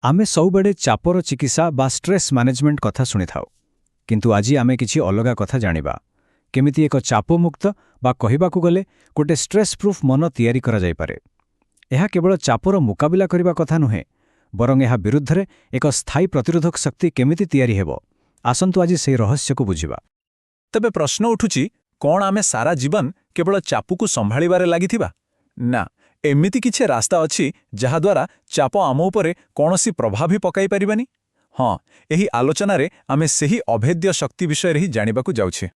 आमे सबुबेले चापर चिकित्सा बा स्ट्रेस मैनेजमेंट कथा शुणी थाउ किंतु आज आमे किछि अलगा कथा जानिबा केमिति एक चापमुक्त बा कहिबाकू गले गोटे स्ट्रेस प्रूफ मन तैयारी करा जाय पारे। एहा केवल चापर मुकाबिला करिबा कथा नुहे बरং एहा विरुद्धरे एक स्थायी प्रतिरोधक शक्ति केमिति तैयारी हेबो। आसंतु आज सेही रहस्य को बुझिबा। तबे प्रश्न उठुछि कोन आमे सारा जीवन केवल चापुकू संभाळिबारे लागिथिबा ना एमिति किछि रास्ता अछि जहा द्वारा चाप आम उपरे कोनोसी प्रभाव भी पकाई परिबानी। हाँ, एही आलोचनारे आमे सेही अभेद्य शक्ति विषय रे ही जानिबाकू जाउछे।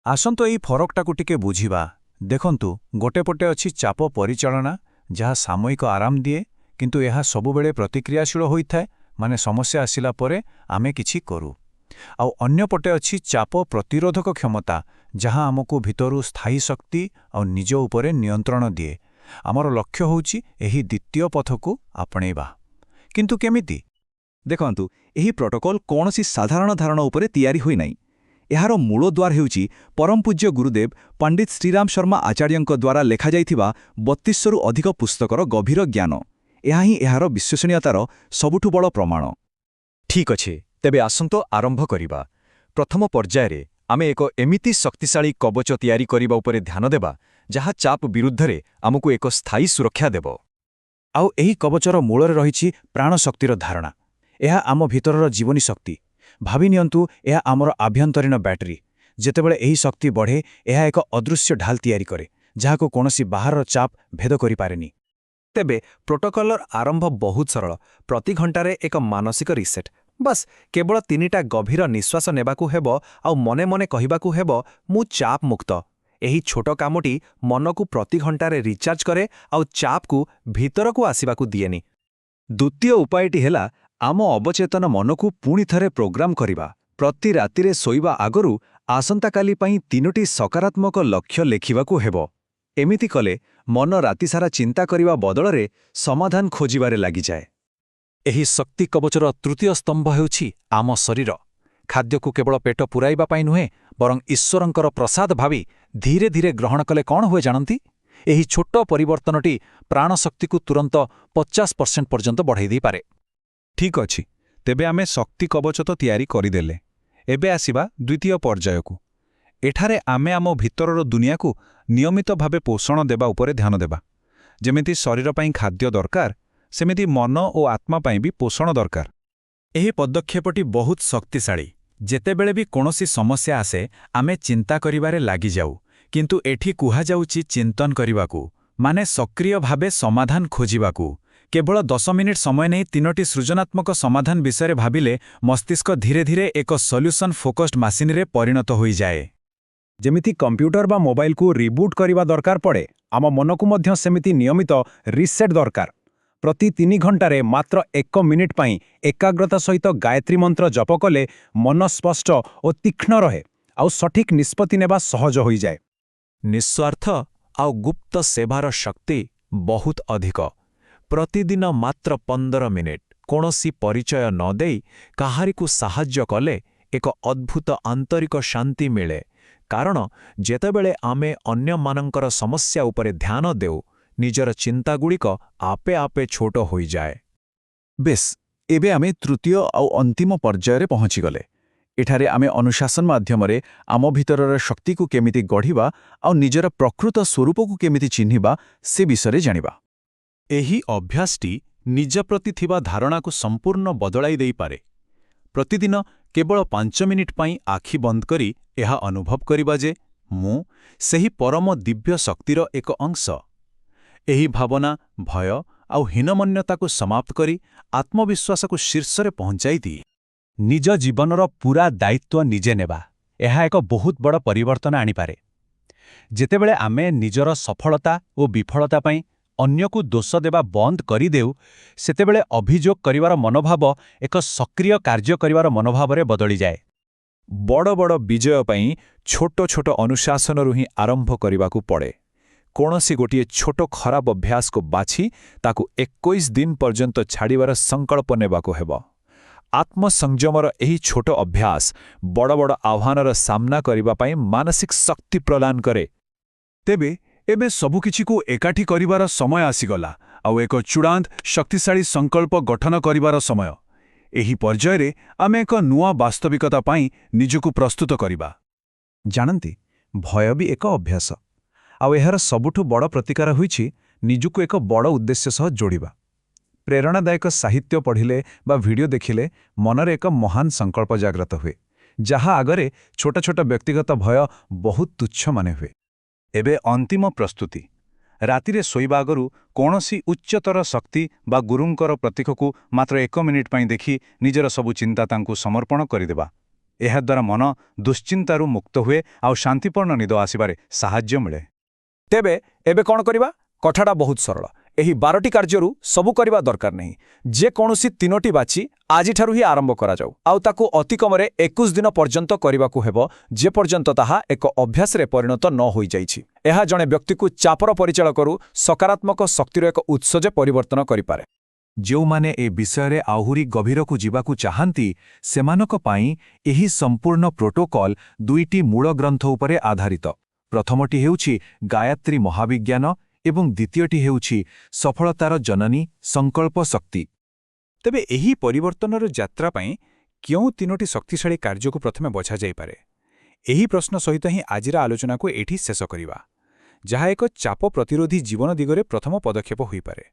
आसंतु एही फरकटाकू टिके बुझिबा। देखंतु गोटे पटे अछि चाप परिचालना जहा सामयिक आराम दिए किंतु एहा सबुबेले प्रतिक्रियाशील होइथाय माने समस्या आसिला परे आमे किछि करू। आउ अन्य पटे अछि चाप प्रतिरोधक क्षमता जहा आमको भितरु स्थायी शक्ति आउ निज उपरे नियंत्रण दिए। आमर लक्ष्य होउछि एही द्वितीय पथकू आपणेबा। किंतु केमिति? देखंतु एही प्रोटोकॉल कोनोसी साधारण धारणा उपरे तैयारी होई नाही। एहार मूलद्वार हेउछि परम पूज्य गुरुदेव पंडित श्रीराम शर्मा आचार्यंक द्वारा लेखा जाइथिबा 32 रु अधिक पुस्तकर गभीर ज्ञान। एहा ही एहार विश्वसनीयतार सबुठु बड़ प्रमाण। ठीक अछि, तेबे आसंतो आरंभ करिबा। प्रथम पर्याୟରେ आमे एक एमिति शक्तिशाली कवच तैयारी करिबा उपरे ध्यान देबा जहा चाप विरुद्धरे आमको एक स्थायी सुरक्षा देब। आउ एही कवचर मूलरे रहिछि प्राणशक्तिर धारणा। एहा आम भितरर जीवनी शक्ति। भाबि नियंतु एहा आमर आभ्यंतरीण बैटरी। जेतेबेले एही शक्ति बढ़े एहा एक अदृश्य ढाल तैयारी करे जहाको कोनोसी बाहरर चाप भेद करि पारेनी। तेबे प्रोटोकॉलर आरंभ बहुत सरल। प्रति घंटारे एक मानसिक रिसेट। बस केवल 3टा गभीर निश्वास नेबाकू हेबो आउ मने मने कहिबाकू हेबो मु चाप मुक्त। एही छोट कामटी मनकू प्रति घंटारे रिचार्ज करे आउ चापकू भीतरकू आसिबाकू दिएनी। द्वितीय उपायटी हेला आम अवचेतन मनकू पुणी थरे प्रोग्राम करिबा। प्रति रातिरे सोइबा आगरु आसंता काली पई 3टी सकारात्मक लक्ष्य लेखिबाकू हेबो। एमिति कले मन राति सारा चिंता करिबा बदलरे समाधान खोजिबारे लागि जाए। एही शक्ति कवचर तृतीय स्तंभ हेउछि आम शरीर। खाद्यकू केवल पेट पुराइबा पाई नुहे बरं ईश्वरंकर प्रसाद भावी धीरे धीरे ग्रहण कले कौन हुए जानती? एही छोट परिवर्तनटी प्राणशक्तिकू तुरंत 50% पर्यंत बढ़ाई दै पारे। ठीक अछि, तेबे आमे शक्ति कवच तो तैयारी करिदेले। एबे आसिबा द्वितीय पर्यायकू। एठारे आमे आम भितरर दुनियाकू नियमित भावे पोषण देबा उपरे ध्यान देबा। जेमिति शरीर पाई खाद्य दरकार सेमिति मन और आत्मा पाई भी पोषण दरकार। एही पदक्षेपटी बहुत शक्तिशाली। जेतेबेले भी कोनोसी समस्या आसे आमे चिंता करिबारे लागि जाऊ किंतु एठी कुहा जाउची चिंतन करिबाकू माने सक्रिय भावे समाधान खोजिबाकू। केवल 10 मिनिट समय नहीं 3टी सृजनात्मक समाधान विषय भाबिले मस्तिष्क धीरे धीरे एक सॉल्यूशन फोकस्ड मशीन रे परिणत होई जाए। जेमिति कंप्यूटर बा मोबाइल को रिबूट करिबा दरकार पड़े आम मन को मध्य सेमिति नियमित रिसेट दरकार। प्रति 3 घंटारे मात्र 1 मिनिट पाई एकाग्रता सहित गायत्री मंत्र जप कले मन स्पष्ट और तीक्ष्ण रहे आउ सठिक निष्पत्ति नेबा सहज होई जाए। निस्वार्थ आउ गुप्त सेवार शक्ति बहुत अधिक। प्रतिदिन मात्र 15 मिनिट कोनोसी परिचय न देई काहारिकू साहाय्य कले एक अद्भुत आंतरिक शांति मिले। कारण जेतेबेले आमे अन्य मानंकर समस्या उपरे ध्यान देउ निजर चिंतागुड़िक आपे आपे छोट होई जाए। बेस एबे आमे तृतीय आउ अंतिम पर्याୟରେ पहुँची गले। एठारे आमे अनुशासन माध्यमरे आम भितरर शक्ति को केमिति गढ़िबा आउ निजर प्रकृत स्वरूप को केमिति चिन्हिबा से विषय जानिबा। एही अभ्यासटी निज प्रति थिबा धारणा को संपूर्ण बदलाई देई पारे। प्रतिदिन केवल 5 मिनिट पाई आखि बंद करी एहा अनुभव करिबा जे मु सेही परम दिव्य शक्तिर एक अंश। एही भावना भय आउ हीनमन्यता को समाप्त करी आत्मविश्वास को शीर्ष रे पहुंचाई दी। निज जीवनर पूरा दायित्व निजे नेबा एहा एक बहुत बड़ परिवर्तन आनी पारे। जेतेबेले आमे निजर सफलता और विफलता पाई अन्यकू दोष देबा बंद करी देउ सेतेबेले अभियोग करिवार मनोभाव एक सक्रिय कार्य करिवार मनोभाव रे बदली जाए। बड़ बड़ विजय पाई छोट छोट अनुशासन ही आरंभ करिबाकू पड़े। कोनोसी गोटिए छोट खराब अभ्यास को बाछि ताकू 21 दिन पर्यंत छाड़ीबार संकल्प नेबाकू हेबो। आत्मसंयमर एही छोट अभ्यास बड़ बड़ आह्वानर सामना करिबा पाई मानसिक शक्ति प्रदान करे। तेबे एबे सबुकिछि को एकाठी करिवार समय आसीगला। ଆଉ ଏକ ଚୂଡ଼ାନ୍ତ ଶକ୍ତିଶାଳୀ ସଂକଳ୍ପ ଗଠନ କରିବାର ସମୟ। ଏହି ପର୍ଯ୍ୟାୟରେ ଆମେ ଏକ ନୂଆ ବାସ୍ତବିକତା ପାଇଁ ନିଜକୁ ପ୍ରସ୍ତୁତ କରିବା। ଜାଣନ୍ତି, ଭୟ ବି ଏକ ଅଭ୍ୟାସ, ଆଉ ଏହାର ସବୁଠୁ ବଡ଼ ପ୍ରତିକାର ହୋଇଛି ନିଜକୁ ଏକ ବଡ଼ ଉଦ୍ଦେଶ୍ୟ ସହ ଯୋଡ଼ିବା। ପ୍ରେରଣାଦାୟକ ସାହିତ୍ୟ ପଢ଼ିଲେ ବା ଭିଡ଼ିଓ ଦେଖିଲେ ମନରେ ଏକ ମହାନ ସଂକଳ୍ପ ଜାଗ୍ରତ ହୁଏ, ଯାହା ଆଗରେ ଛୋଟ ଛୋଟ ବ୍ୟକ୍ତିଗତ ଭୟ ବହୁତ ତୁଚ୍ଛ ମନେ ହୁଏ। ଏବେ ଅନ୍ତିମ ପ୍ରସ୍ତୁତି। ରାତିରେ ଶୋଇବା ଆଗରୁ କୌଣସି ଉଚ୍ଚତର ଶକ୍ତି ବା ଗୁରୁଙ୍କର ପ୍ରତୀକକୁ ମାତ୍ର 1 ମିନିଟ୍ ପାଇଁ ଦେଖି ନିଜର ସବୁ ଚିନ୍ତା ତାଙ୍କୁ ସମର୍ପଣ କରିଦେବା। ଏହାଦ୍ୱାରା ମନ ଦୁଶ୍ଚିନ୍ତାରୁ ମୁକ୍ତ ହୁଏ ଆଉ ଶାନ୍ତିପୂର୍ଣ୍ଣ ନିଦ ଆସିବାରେ ସାହାଯ୍ୟ ମିଳେ। ତେବେ ଏବେ କ'ଣ କରିବା? କଥାଟା ବହୁତ ସରଳ। ଏହି 12ଟି କାର୍ଯ୍ୟରୁ ସବୁ କରିବା ଦରକାର ନାହିଁ। ଯେକୌଣସି 3ଟି ବାଛି ଆଜିଠାରୁ ହିଁ ଆରମ୍ଭ କରାଯାଉ, ଆଉ ତାକୁ ଅତିକମରେ 21 ଦିନ ପର୍ଯ୍ୟନ୍ତ କରିବାକୁ ହେବ, ଯେପର୍ଯ୍ୟନ୍ତ ତାହା ଏକ ଅଭ୍ୟାସରେ ପରିଣତ ନ ହୋଇଯାଇଛି। ଏହା ଜଣେ ବ୍ୟକ୍ତିକୁ ଚାପର ପରିଚାଳକରୁ ସକାରାତ୍ମକ ଶକ୍ତିର ଏକ ଉତ୍ସରେ ପରିବର୍ତ୍ତନ କରିପାରେ। ଯେଉଁମାନେ ଏ ବିଷୟରେ ଆହୁରି ଗଭୀରକୁ ଯିବାକୁ ଚାହାନ୍ତି, ସେମାନଙ୍କ ପାଇଁ ଏହି ସମ୍ପୂର୍ଣ୍ଣ ପ୍ରୋଟୋକଲ୍ 2ଟି ମୂଳ ଗ୍ରନ୍ଥ ଉପରେ ଆଧାରିତ। ପ୍ରଥମଟି ହେଉଛି ଗାୟତ୍ରୀ ମହାବିଜ୍ଞାନ ଏବଂ ଦ୍ୱିତୀୟଟି ହେଉଛି ସଫଳତାର ଜନନୀ ସଂକଳ୍ପ ଶକ୍ତି। ତେବେ ଏହି ପରିବର୍ତ୍ତନର ଯାତ୍ରା ପାଇଁ କେଉଁ 3ଟି ଶକ୍ତିଶାଳୀ କାର୍ଯ୍ୟକୁ ପ୍ରଥମେ ବଛାଯାଇପାରେ? ଏହି ପ୍ରଶ୍ନ ସହିତ ହିଁ ଆଜିର ଆଲୋଚନାକୁ ଏଠି ଶେଷ କରିବା, ଯାହା ଏକ ଚାପ ପ୍ରତିରୋଧୀ ଜୀବନ ଦିଗରେ ପ୍ରଥମ ପଦକ୍ଷେପ ହୋଇପାରେ।